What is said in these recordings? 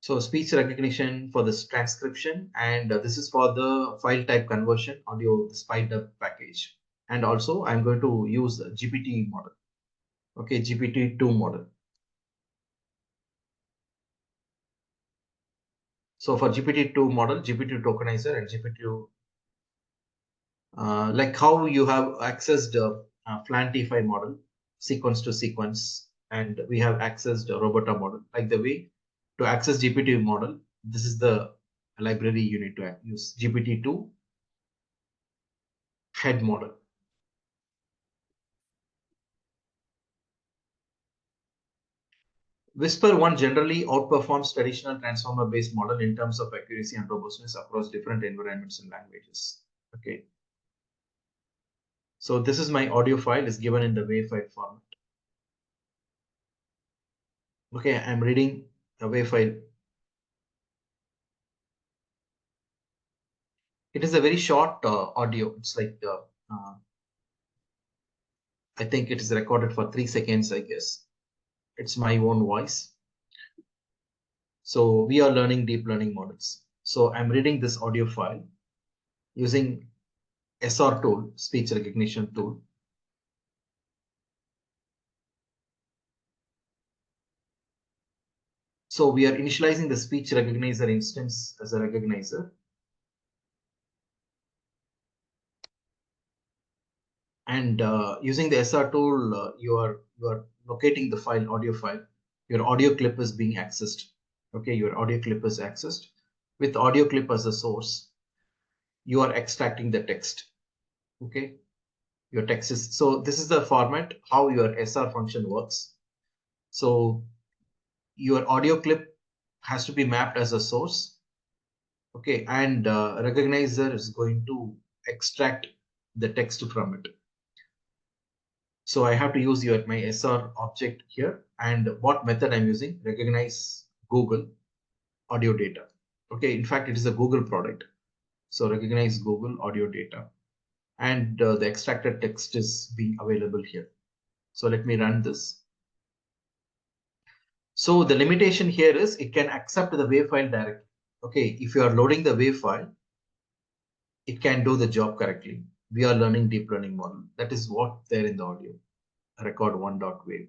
So speech recognition for this transcription, and this is for the file type conversion audio sped up package. And also I'm going to use the GPT model. Okay, GPT-2 model. So for GPT-2 model, GPT tokenizer and GPT-2, like how you have accessed FLAN-T5 model, sequence to sequence, and we have accessed Robota model. Like the way to access GPT model, this is the library you need to use, GPT-2 head model. Whisper 1 generally outperforms traditional transformer-based model in terms of accuracy and robustness across different environments and languages. Okay. So this is my audio file is given in the WAV file format. Okay, I'm reading a WAV file. It is a very short audio. It's like, I think it is recorded for 3 seconds, I guess. It's my own voice. So we are learning deep learning models. So I'm reading this audio file using SR tool, speech recognition tool. So we are initializing the speech recognizer instance as a recognizer. And using the SR tool, you are locating the file, audio file. Your audio clip is being accessed. Okay, your audio clip is accessed. With audio clip as a source, you are extracting the text. Okay, your text is, so this is the format, how your SR function works. So your audio clip has to be mapped as a source. Okay, and recognizer is going to extract the text from it. So I have to use my SR object here, and what method I'm using, recognize Google audio data. Okay, in fact, it is a Google product. So recognize Google audio data, and the extracted text is being available here. So let me run this. So the limitation here is it can accept the WAV file directly. Okay, if you are loading the WAV file, it can do the job correctly. We are learning deep learning model. That is what there in the audio. Record 1.wave.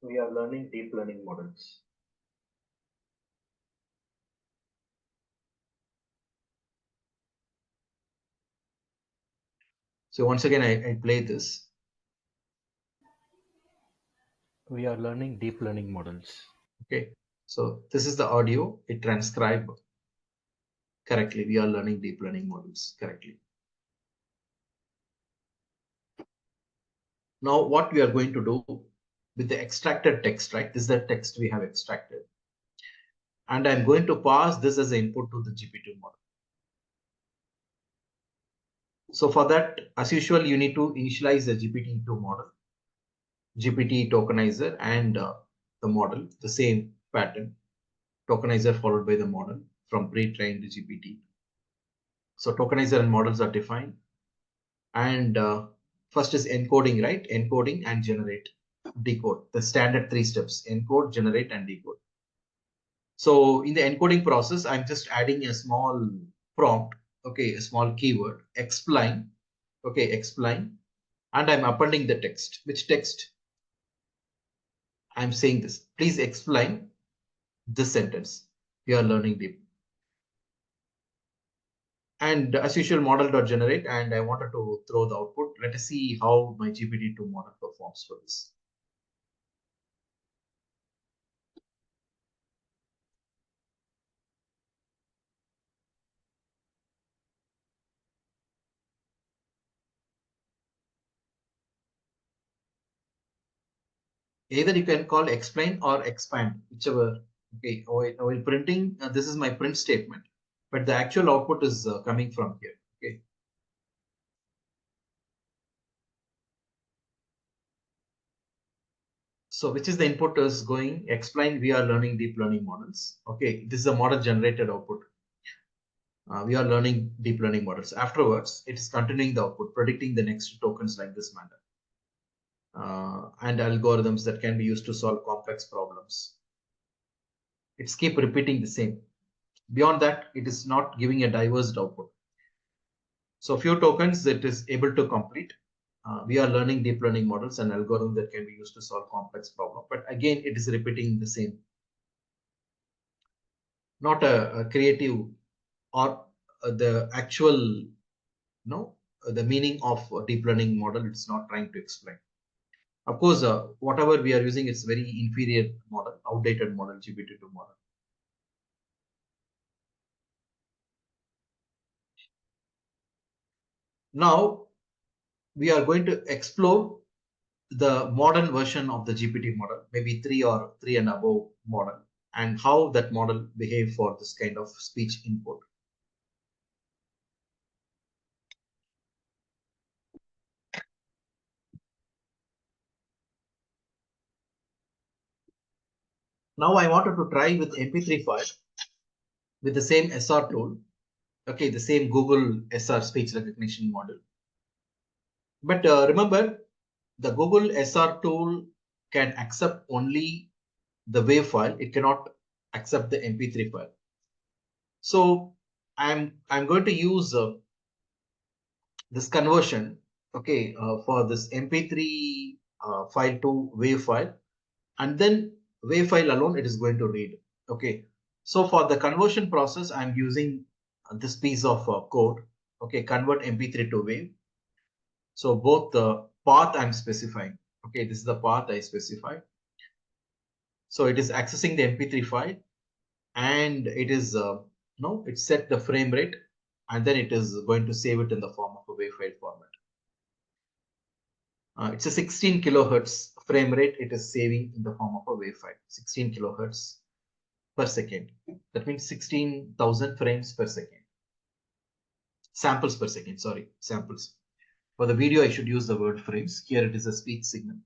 We are learning deep learning models. So once again, I play this. We are learning deep learning models. Okay, so this is the audio. It transcribed correctly. We are learning deep learning models correctly. Now what we are going to do with the extracted text, right? This is the text we have extracted. And I'm going to pass this as an input to the GPT model. So for that, as usual, you need to initialize the GPT-2 model, GPT tokenizer, and the model, the same pattern, tokenizer followed by the model from pre-trained GPT. So tokenizer and models are defined. And first is encoding, right? Encoding and generate, decode, the standard 3 steps, encode, generate, and decode. So in the encoding process, I'm just adding a small prompt, okay, a small keyword, explain, okay, explain, and I'm appending the text. Which text? I'm saying this. Please explain this sentence. We are learning deep. And as usual, model.generate, and I wanted to throw the output. Let us see how my GPT-2 model performs for this. Either you can call explain or expand, whichever. Okay, while printing, this is my print statement, but the actual output is coming from here. Okay, So which is the input is going, explain we are learning deep learning models. Okay, this is a model generated output. We are learning deep learning models. Afterwards, it is continuing the output, predicting the next tokens like this manner. And algorithms that can be used to solve complex problems. It's keep repeating the same. Beyond that, it is not giving a diverse output. So few tokens it is able to complete. We are learning deep learning models and algorithms that can be used to solve complex problems. But again, it is repeating the same. Not a creative or the actual, the meaning of a deep learning model. It's not trying to explain. Of course, whatever we are using is very inferior model, outdated model, GPT-2 model. Now we are going to explore the modern version of the GPT model, maybe 3 or 3 and above model, and how that model behave for this kind of speech input. Now I wanted to try with MP3 with the same SR tool. Okay, the same Google SR speech recognition model. But remember, the Google SR tool can accept only the WAV file. It cannot accept the MP3 file. So I'm going to use this conversion, okay, for this MP3 file to WAV file, and then WAV file alone it is going to read. Okay, so for the conversion process, I'm using this piece of code. Okay, convert MP3 to WAV. So both the path I'm specifying. Okay, this is the path I specify. So it is accessing the MP3 file, and it is it set the frame rate, and then it is going to save it in the form of a WAV file format. It's a 16 kilohertz frame rate. It is saving in the form of a WAV file, 16 kilohertz per second. That means 16,000 frames per second. Samples per second, sorry, samples. For the video, I should use the word frames. Here it is a speech signal.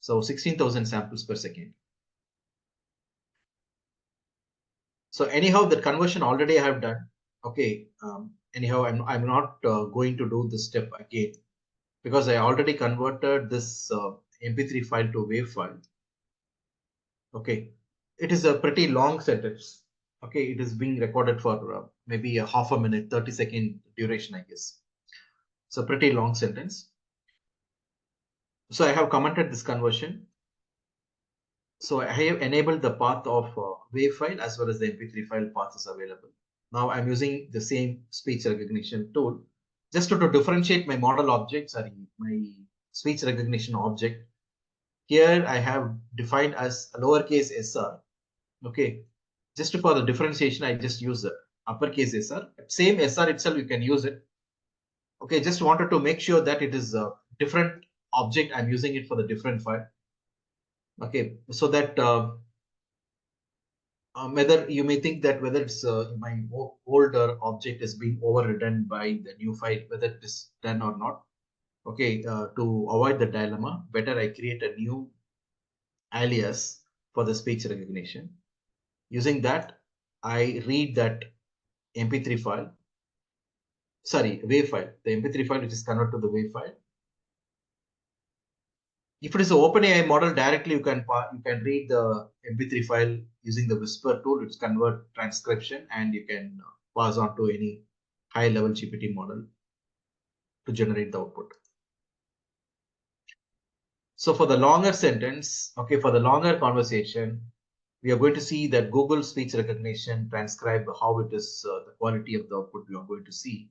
So 16,000 samples per second. So anyhow, the conversion already I have done. Okay. Anyhow, I'm not going to do this step again because I already converted this MP3 file to WAV file. Okay. It is a pretty long sentence. Okay. It is being recorded for maybe a half a minute, 30-second duration, I guess. It's a pretty long sentence. So I have commented this conversion. So I have enabled the path of WAV file as well as the MP3 file path is available. Now I'm using the same speech recognition tool just to differentiate my model object, sorry, my speech recognition object. Here I have defined as a lowercase SR. Okay, just for the differentiation, I just use the uppercase SR. Same SR itself, you can use it. Okay, just wanted to make sure that it is a different object. I'm using it for the different file. Okay, so that whether you may think that whether it's my older object is being overridden by the new file, whether it is done or not. Okay, to avoid the dilemma, better I create a new alias for the speech recognition. Using that, I read that MP3 file, sorry, WAV file, the MP3 file which is converted to the WAV file. If it is an OpenAI model, directly you can read the MP3 file using the Whisper tool, which convert transcription, and you can pass on to any high-level GPT model to generate the output. So for the longer sentence, okay, for the longer conversation, we are going to see that Google speech recognition transcribe how it is the quality of the output we are going to see.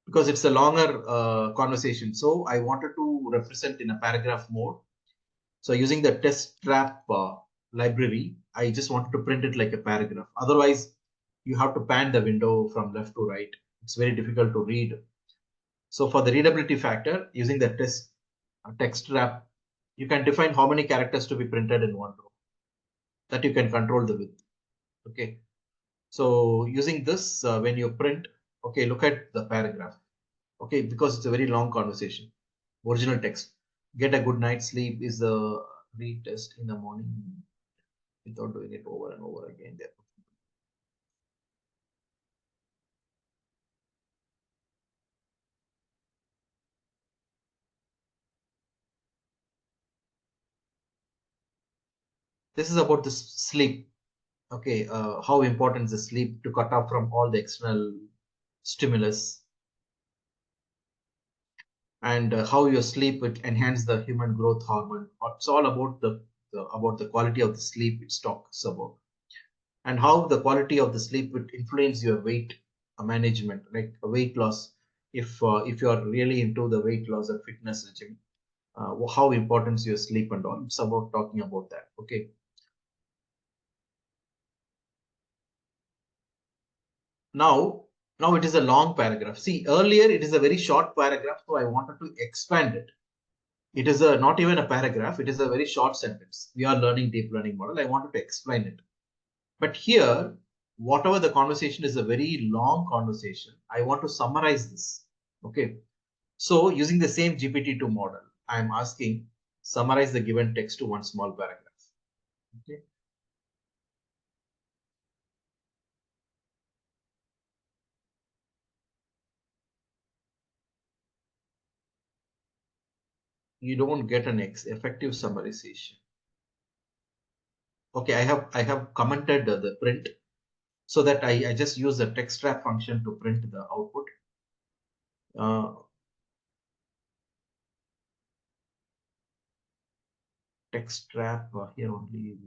Because it's a longer conversation. So I wanted to represent in a paragraph mode. So using the test trap library, I just wanted to print it like a paragraph. Otherwise, you have to pan the window from left to right. It's very difficult to read. So for the readability factor, using the text trap, you can define how many characters to be printed in one row. That you can control the width. Okay. So using this, when you print, okay, look at the paragraph. Okay, because it's a very long conversation. Original text. Get a good night's sleep is the retest in the morning without doing it over and over again. There. This is about the sleep. Okay, how important is the sleep to cut off from all the external stimulus, and how your sleep would enhance the human growth hormone. It's all about the quality of the sleep it talks about, and how the quality of the sleep would influence your weight management, like weight loss. If you are really into the weight loss and fitness regime, how important is your sleep and all. It's about talking about that. Okay. Now, now it is a long paragraph. See, earlier it is a very short paragraph, so I wanted to expand it. It is a not even a paragraph. It is a very short sentence. We are learning deep learning model. I wanted to explain it. But here, whatever the conversation is a very long conversation, I want to summarize this. Okay. So using the same GPT-2 model, I am asking summarize the given text to one small paragraph. Okay. You don't get an effective summarization. Okay, I have commented the print so that I just use the text wrap function to print the output. Uh, Text wrap here only.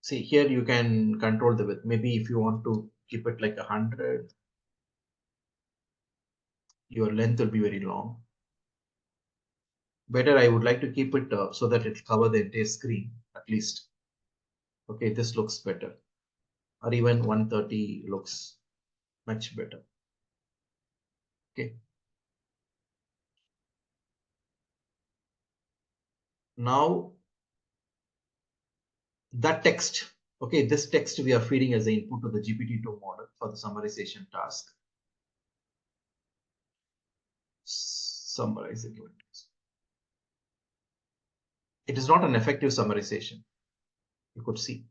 See here you can control the width. Maybe if you want to keep it like 100, your length will be very long. Better, I would like to keep it so that it cover the entire screen at least. Okay, this looks better. Or even 130 looks much better. Okay. Now that text, okay, this text we are feeding as the input to the GPT-2 model for the summarization task. Summarize it. It is not an effective summarization. You could see.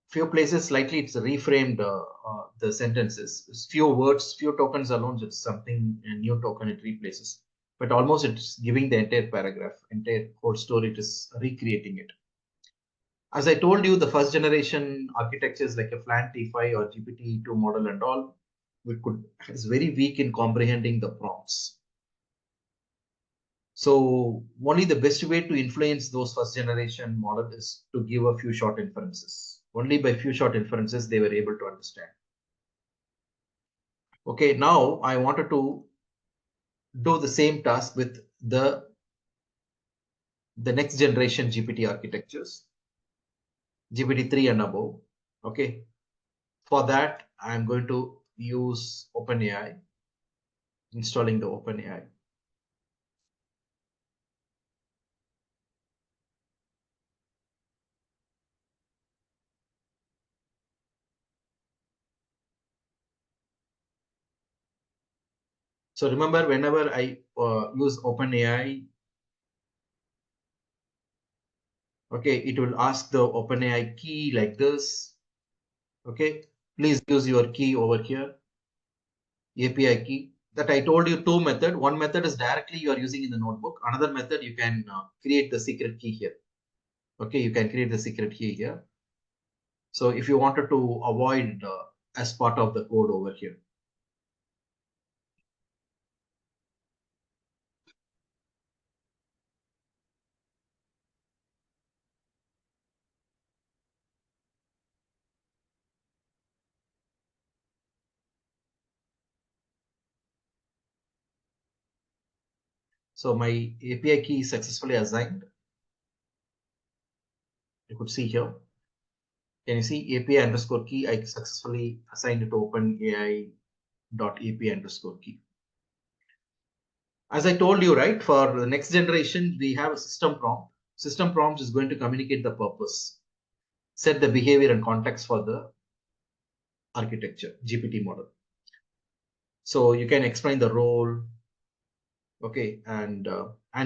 Few places slightly it's reframed the sentences. Few words, few tokens alone, it's something a new token it replaces. But almost it's giving the entire paragraph, entire whole story, it is recreating it. As I told you, the first generation architectures like a FLAN T5 or GPT-2 model and all, is very weak in comprehending the prompts. So only the best way to influence those first generation models is to give a few short inferences. Only by few short inferences they were able to understand. Okay, now I wanted to do the same task with the next generation GPT architectures, GPT-3 and above. Okay, for that I'm going to use OpenAI, installing the OpenAI. So remember, whenever I use OpenAI, okay, it will ask the OpenAI key like this. Okay, please use your key over here, API key. That I told you two method. One method is directly you are using in the notebook. Another method you can create the secret key here. Okay, you can create the secret key here. So if you wanted to avoid as part of the code over here. So my API key is successfully assigned. You could see here. Can you see API underscore key? I successfully assigned it to OpenAI dot API underscore key. As I told you, right, for the next generation, we have a system prompt. System prompt is going to communicate the purpose, set the behavior and context for the architecture, GPT model. So you can explain the role, okay, and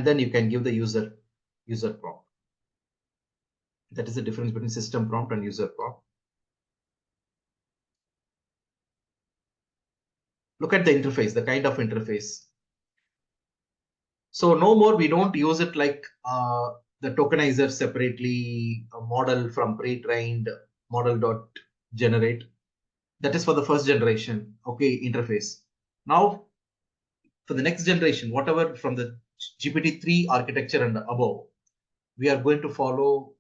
then you can give the user prompt. That is the difference between system prompt and user prompt. Look at the interface, the kind of interface. So no more, we don't use it like the tokenizer separately, a model from pre-trained model dot generate. That is for the first generation, okay, interface. Now for the next generation, whatever from the GPT-3 architecture and above, we are going to follow,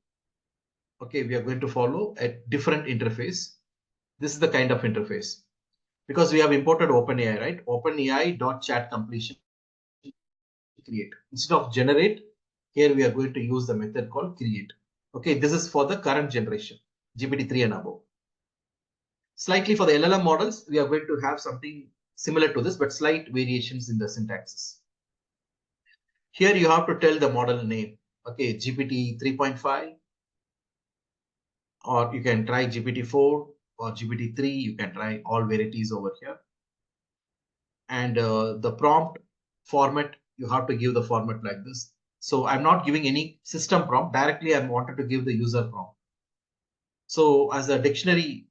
okay, we are going to follow a different interface. This is the kind of interface because we have imported OpenAI, right? OpenAI dot chat completion create. Instead of generate, here we are going to use the method called create. Okay, this is for the current generation, GPT-3 and above. Slightly for the LLM models, we are going to have something similar to this, but slight variations in the syntaxes. Here you have to tell the model name. Okay, GPT 3.5, or you can try GPT-4 or GPT-3. You can try all varieties over here. And the prompt format, you have to give the format like this. So I'm not giving any system prompt. Directly, I wanted to give the user prompt. So as a dictionary,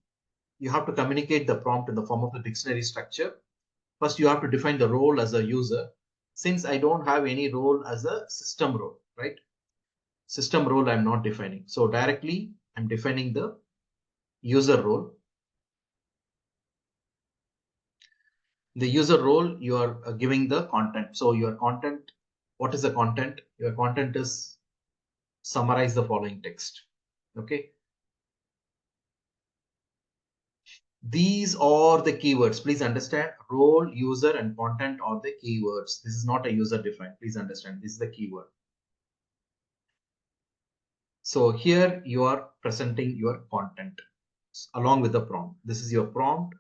you have to communicate the prompt in the form of the dictionary structure. First, you have to define the role as a user. Since I don't have any role as a system role, right? System role I'm not defining. So directly, I'm defining the user role. The user role, you are giving the content. So your content, what is the content? Your content is summarize the following text. Okay. These are the keywords. Please understand, role, user, and content are the keywords. This is not a user defined. Please understand, this is the keyword. So here you are presenting your content along with the prompt. This is your prompt.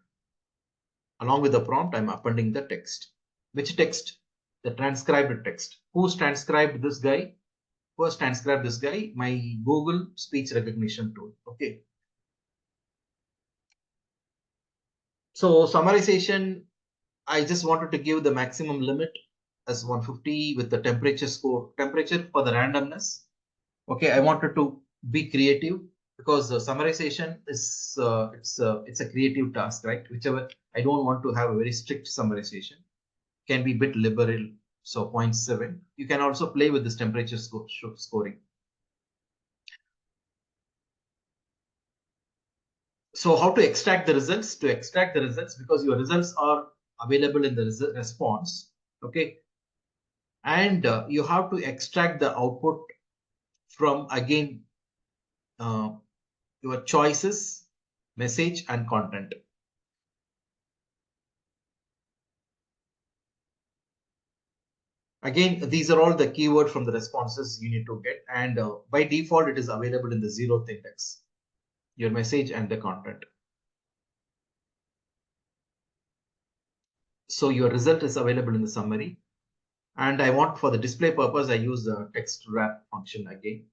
Along with the prompt, I'm appending the text. Which text? The transcribed text. Who's transcribed this guy? Who has transcribed this guy? My Google speech recognition tool. Okay. So summarization, I just wanted to give the maximum limit as 150 with the temperature score. Temperature for the randomness. Okay, I wanted to be creative because summarization is it's a creative task, right? Whichever, I don't want to have a very strict summarization. Can be a bit liberal, so 0.7. You can also play with this temperature scoring. So how to extract the results? To extract the results, because your results are available in the response, okay, and you have to extract the output from again your choices, message, and content. Again, these are all the keyword from the responses you need to get, and by default, it is available in the 0th index, your message and the content. So your result is available in the summary. And I want, for the display purpose, I use the text wrap function again.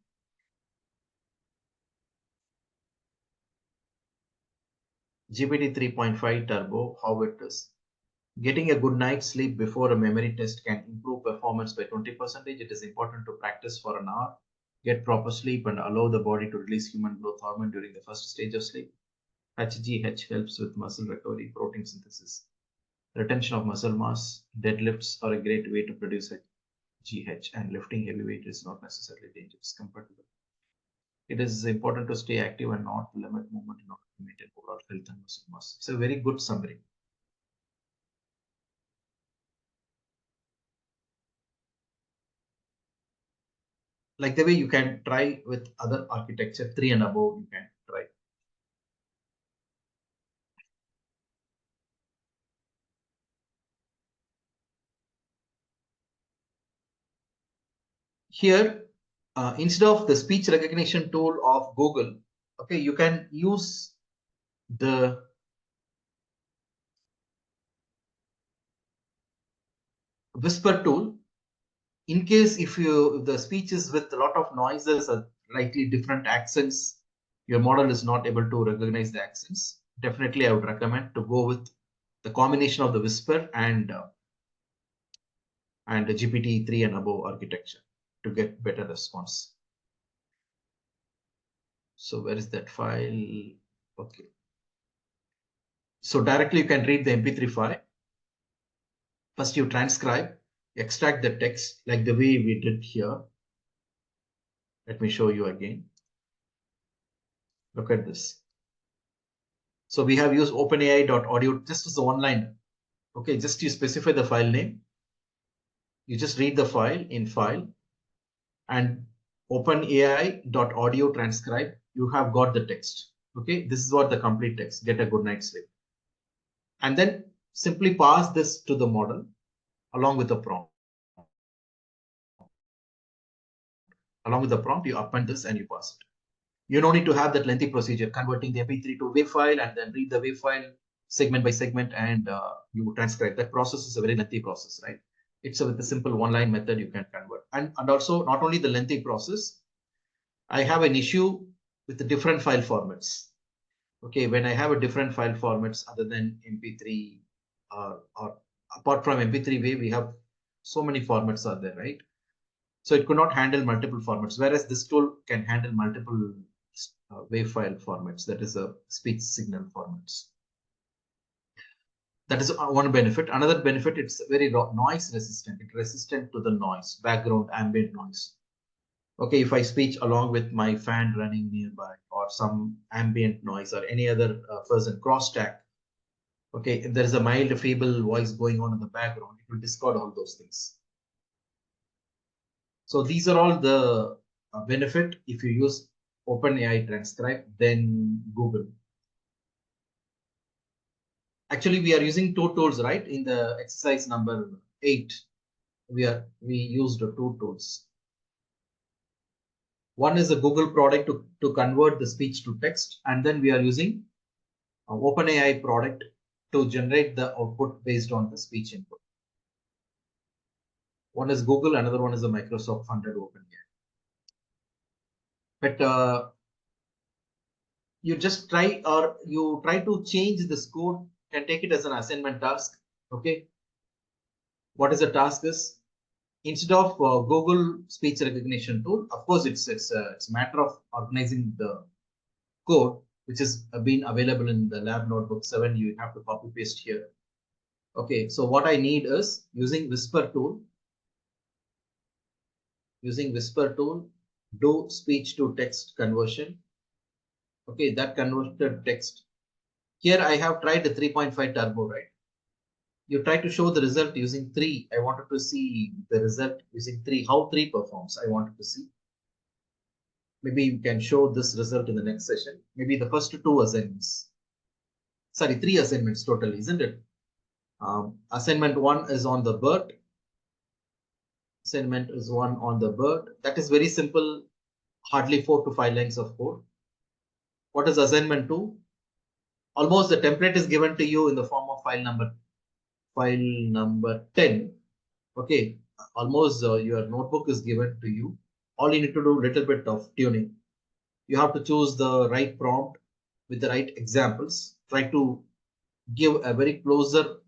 GPT 3.5 Turbo, how it is. Getting a good night's sleep before a memory test can improve performance by 20%. It is important to practice for an hour, get proper sleep, and allow the body to release human growth hormone during the first stage of sleep. HGH helps with muscle recovery, protein synthesis, retention of muscle mass. Deadlifts are a great way to produce GH, and lifting heavy weight is not necessarily dangerous compared to the. It is important to stay active and not limit movement in order to maintain overall health and muscle mass. It's a very good summary. Like the way you can try with other architecture, 3 and above, you can try. Here, instead of the speech recognition tool of Google, okay, you can use the Whisper tool, in case if the speech is with a lot of noises or slightly different accents, your model is not able to recognize the accents, definitely I would recommend to go with the combination of the whisper and the GPT-3 and above architecture to get better response. So where is that file? Okay. So directly you can read the MP3 file. First you transcribe, extract the text like the way we did here. Let me show you again. Look at this. So we have used OpenAI.audio just as a one line. Okay, just you specify the file name. You just read the file in file and OpenAI.audio transcribe. You have got the text. Okay, this is what the complete text. Get a good night's sleep. And then simply pass this to the model along with the prompt. Along with the prompt, you append this and you pass it. You don't need to have that lengthy procedure, converting the MP3 to WAV file and then read the WAV file segment by segment and you transcribe. That process is a very lengthy process, right? It's with a simple one-line method you can convert. And also not only the lengthy process, I have an issue with the different file formats. Okay, when I have a different file formats other than MP3 or apart from MP3 WAV, we have so many formats are there, right? So it could not handle multiple formats, whereas this tool can handle multiple WAV file formats, that is a speech signal formats. That is one benefit. Another benefit, it's very noise resistant. It's resistant to the noise, background ambient noise. Okay, if I speak along with my fan running nearby or some ambient noise or any other person crosstalk, okay, if there is a mild feeble voice going on in the background, it will discard all those things. So these are all the benefit if you use OpenAI transcribe, then Google. Actually, we are using two tools, right? In the exercise number 8, we used two tools. One is a Google product to convert the speech to text, and then we are using OpenAI product to generate the output based on the speech input. One is Google, another one is a Microsoft funded OpenAI. But you just try to change this code and take it as an assignment task. Okay, what is the task is, instead of Google speech recognition tool, of course it's a matter of organizing the code which is been available in the lab notebook 7. You have to copy paste here. Okay, so what I need is using whisper tool, do speech to text conversion. Okay, that converted text. Here I have tried the 3.5 turbo, right? You try to show the result using 3. I wanted to see the result using 3, how 3 performs. I wanted to see. Maybe you can show this result in the next session. Maybe the first 2 assignments. Sorry, 3 assignments totally, isn't it? Assignment 1 is on the bird. Assignment is 1 on the bird. That is very simple, hardly 4 to 5 lines of code. What is assignment 2? Almost the template is given to you in the form of file number 10. Okay, almost your notebook is given to you. All you need to do a little bit of tuning. You have to choose the right prompt with the right examples. Try to give a very closer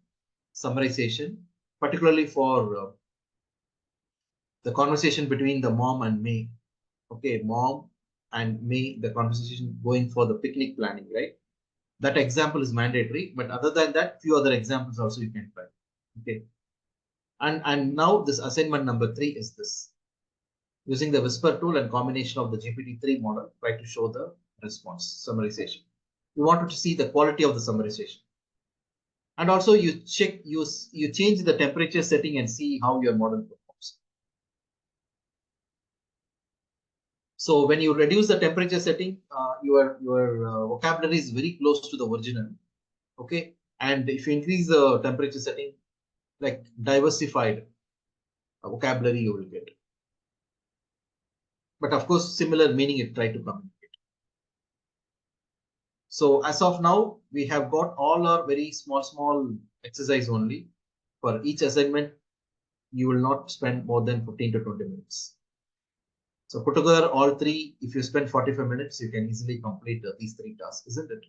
summarization, particularly for the conversation between the mom and me. Okay, mom and me, the conversation going for the picnic planning, right? That example is mandatory, but other than that, few other examples also you can try. Okay, and now this assignment number 3 is this. Using the whisper tool and combination of the GPT-3 model, try to show the response summarization. You wanted to see the quality of the summarization. And also you check, you change the temperature setting and see how your model performs. So when you reduce the temperature setting, your vocabulary is very close to the original. Okay, and if you increase the temperature setting, like diversified vocabulary you will get. But of course, similar meaning it try to communicate. So as of now, we have got all our very small exercise only. For each assignment, you will not spend more than 15 to 20 minutes. So put together all three, if you spend 45 minutes, you can easily complete these three tasks, isn't it?